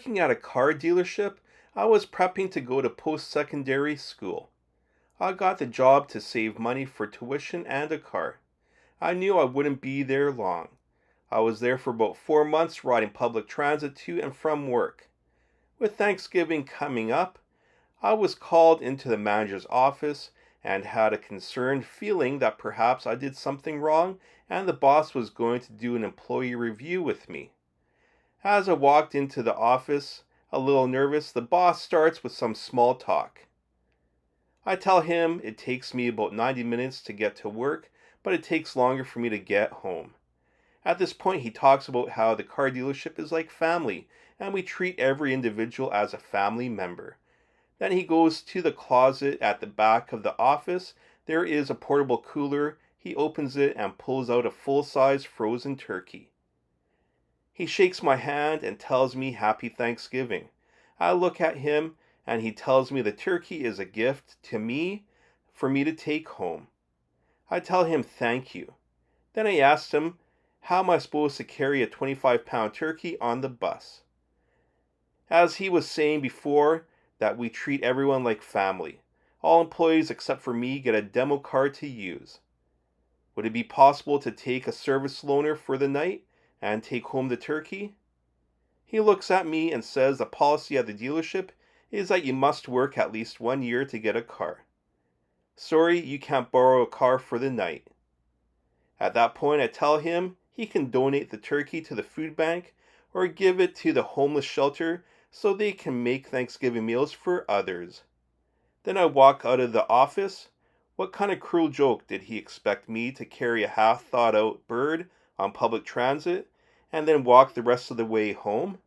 Working at a car dealership, I was prepping to go to post-secondary school. I got the job to save money for tuition and a car. I knew I wouldn't be there long. I was there for about 4 months riding public transit to and from work. With Thanksgiving coming up, I was called into the manager's office and had a concerned feeling that perhaps I did something wrong and the boss was going to do an employee review with me. As I walked into the office, a little nervous, the boss starts with some small talk. I tell him it takes me about 90 minutes to get to work, but it takes longer for me to get home. At this point, he talks about how the car dealership is like family, and we treat every individual as a family member. Then he goes to the closet at the back of the office. There is a portable cooler. He opens it and pulls out a full-size frozen turkey. He shakes my hand and tells me Happy Thanksgiving. I look at him and he tells me the turkey is a gift to me for me to take home. I tell him thank you. Then I asked him, how am I supposed to carry a 25-pound turkey on the bus? As he was saying before, that we treat everyone like family. All employees except for me get a demo car to use. Would it be possible to take a service loaner for the night and take home the turkey? He looks at me and says the policy at the dealership is that you must work at least 1 year to get a car. Sorry, you can't borrow a car for the night. At that point, I tell him he can donate the turkey to the food bank or give it to the homeless shelter so they can make Thanksgiving meals for others. Then I walk out of the office. What kind of cruel joke did he expect me to carry a half-thought-out bird on public transit and then walk the rest of the way home?